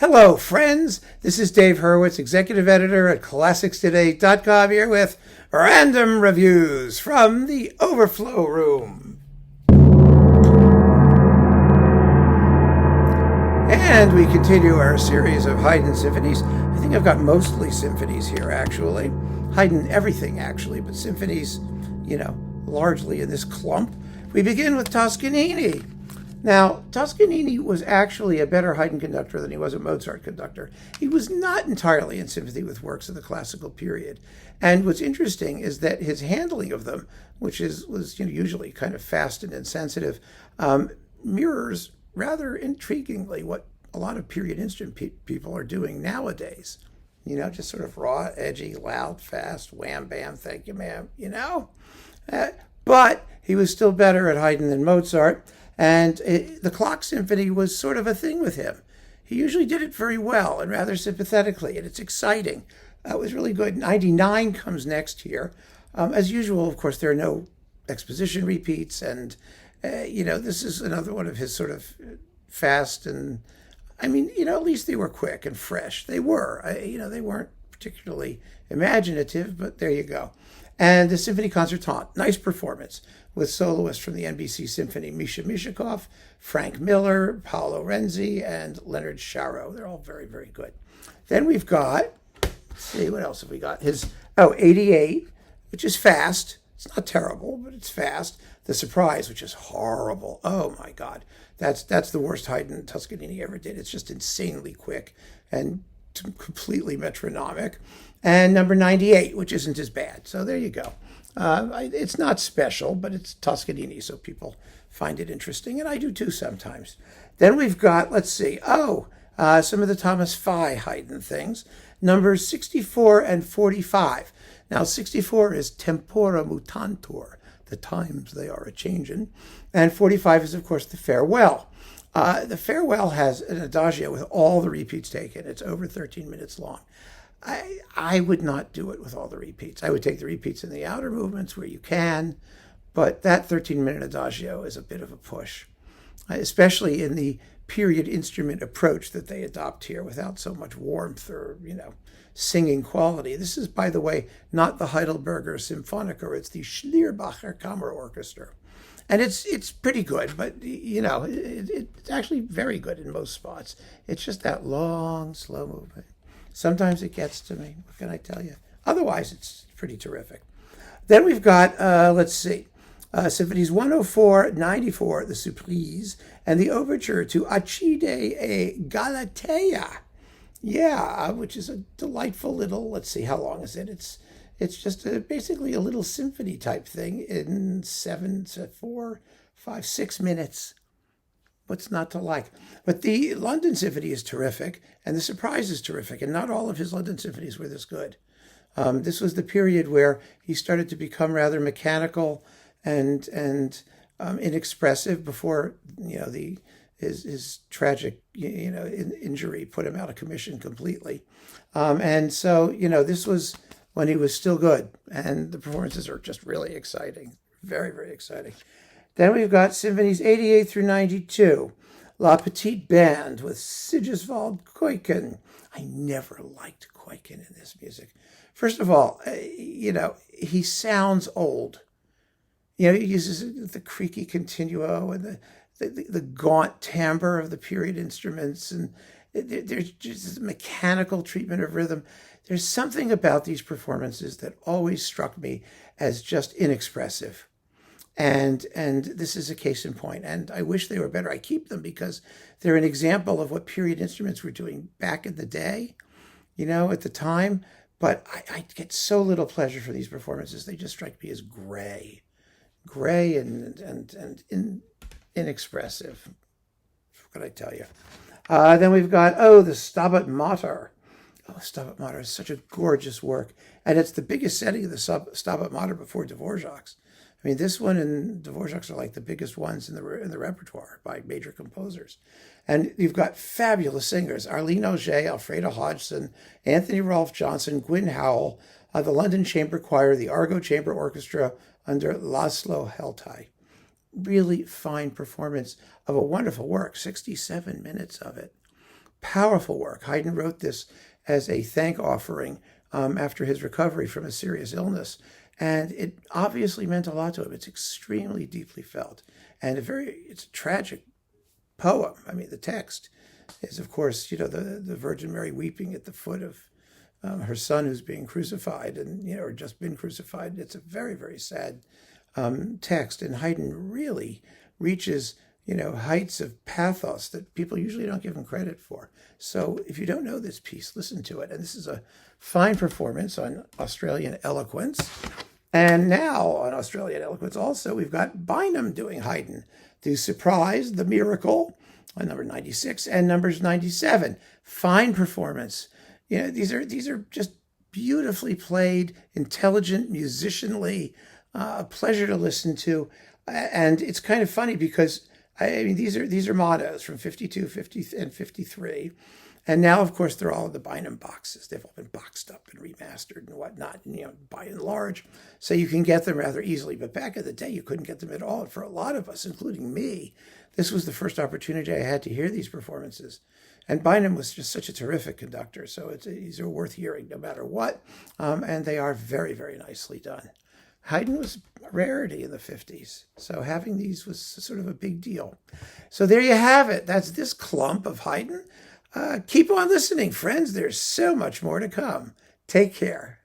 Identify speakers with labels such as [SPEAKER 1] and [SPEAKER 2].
[SPEAKER 1] Hello, friends. This is Dave Hurwitz, executive editor at ClassicsToday.com, here with random reviews from the Overflow Room. And we continue our series of Haydn symphonies. I think I've got mostly symphonies here, actually. Haydn everything, actually, but symphonies, largely in this clump. We begin with Toscanini. Now, Toscanini was actually a better Haydn conductor than he was a Mozart conductor. He was not entirely in sympathy with works of the classical period. And what's interesting is that his handling of them, which was usually kind of fast and insensitive, mirrors rather intriguingly what a lot of period instrument people are doing nowadays. Just sort of raw, edgy, loud, fast, wham, bam, thank you, ma'am, But he was still better at Haydn than Mozart. And the clock symphony was sort of a thing with him. He usually did it very well and rather sympathetically, and it's exciting. It was really good. 99 comes next here. As usual, of course, there are no exposition repeats, and, this is another one of his sort of fast and, at least they were quick and fresh. They were. They weren't particularly imaginative, but there you go. And the Symphony Concertante, nice performance with soloists from the NBC Symphony, Misha Mishakov, Frank Miller, Paolo Renzi, and Leonard Sharrow. They're all very, very good. Then we've got, let's see, what else have we got? 88, which is fast. It's not terrible, but it's fast. The Surprise, which is horrible. Oh, my God. That's the worst Haydn Toscanini ever did. It's just insanely quick and completely metronomic. And number 98, which isn't as bad. So there you go. It's not special, but it's Toscanini, so people find it interesting, and I do too sometimes. Then we've got, some of the Thomas Fye Haydn things. Numbers 64 and 45. Now, 64 is Tempora Mutantur, the times they are a-changin', and 45 is, of course, the Farewell. The Farewell has an adagio with all the repeats taken. It's over 13 minutes long. I would not do it with all the repeats. I would take the repeats in the outer movements where you can, but that 13-minute adagio is a bit of a push, especially in the period instrument approach that they adopt here without so much warmth or, singing quality. This is, by the way, not the Heidelberger Symphonica. It's the Schlierbacher Kammer Orchestra. And it's pretty good, but, it's actually very good in most spots. It's just that long, slow movement. Sometimes it gets to me. What can I tell you? Otherwise, it's pretty terrific. Then we've got, Symphonies 104, 94, The Surprise, and the Overture to Acide e Galatea. Yeah, which is a delightful little, let's see, how long is it? It's just basically a little symphony type thing in 6 minutes. What's not to like? But the London Symphony is terrific, and the Surprise is terrific, and not all of his London Symphonies were this good. This was the period where he started to become rather mechanical and inexpressive before his tragic injury put him out of commission completely. And so this was when he was still good, and the performances are just really exciting, very, very exciting. Then we've got Symphonies 88 through 92, La Petite Bande with Sigiswald Kuiken. I never liked Kuiken in this music. First of all, he sounds old. He uses the creaky continuo and the gaunt timbre of the period instruments, and there's just a mechanical treatment of rhythm. There's something about these performances that always struck me as just inexpressive. And this is a case in point. And I wish they were better. I keep them because they're an example of what period instruments were doing back in the day, at the time. But I get so little pleasure from these performances. They just strike me as gray and inexpressive. What can I tell you? Then we've got, the Stabat Mater. Oh, Stabat Mater is such a gorgeous work. And it's the biggest setting of the Stabat Mater before Dvorak's. This one and Dvorak's are like the biggest ones in the repertoire by major composers. And you've got fabulous singers, Arlene Auger, Alfreda Hodgson, Anthony Rolfe Johnson, Gwyn Howell, the London Chamber Choir, the Argo Chamber Orchestra under Laszlo Heltai. Really fine performance of a wonderful work, 67 minutes of it. powerful work. Haydn wrote this as a thank offering after his recovery from a serious illness. And it obviously meant a lot to him. It's extremely deeply felt. And it's a tragic poem. I mean, the text is, of course, the Virgin Mary weeping at the foot of her son who's being crucified and, or just been crucified. It's a very, very sad text. And Haydn really reaches, heights of pathos that people usually don't give him credit for. So if you don't know this piece, listen to it. And this is a fine performance on Australian Eloquence. And now on Australian Eloquence also, we've got Bynum doing Haydn, The Surprise, The Miracle, on number 96 and numbers 97. Fine performance. These are just beautifully played, intelligent, musicianly, a pleasure to listen to. And it's kind of funny because these are mottos from 52, 50, and 53. And now, of course, they're all in the Bynum boxes. They've all been boxed up and remastered and whatnot, by and large. So you can get them rather easily. But back in the day, you couldn't get them at all. And for a lot of us, including me, this was the first opportunity I had to hear these performances. And Bynum was just such a terrific conductor. So these are worth hearing no matter what. And they are very, very nicely done. Haydn was a rarity in the 50s. So having these was sort of a big deal. So there you have it. That's this clump of Haydn. Keep on listening, friends. There's so much more to come. Take care.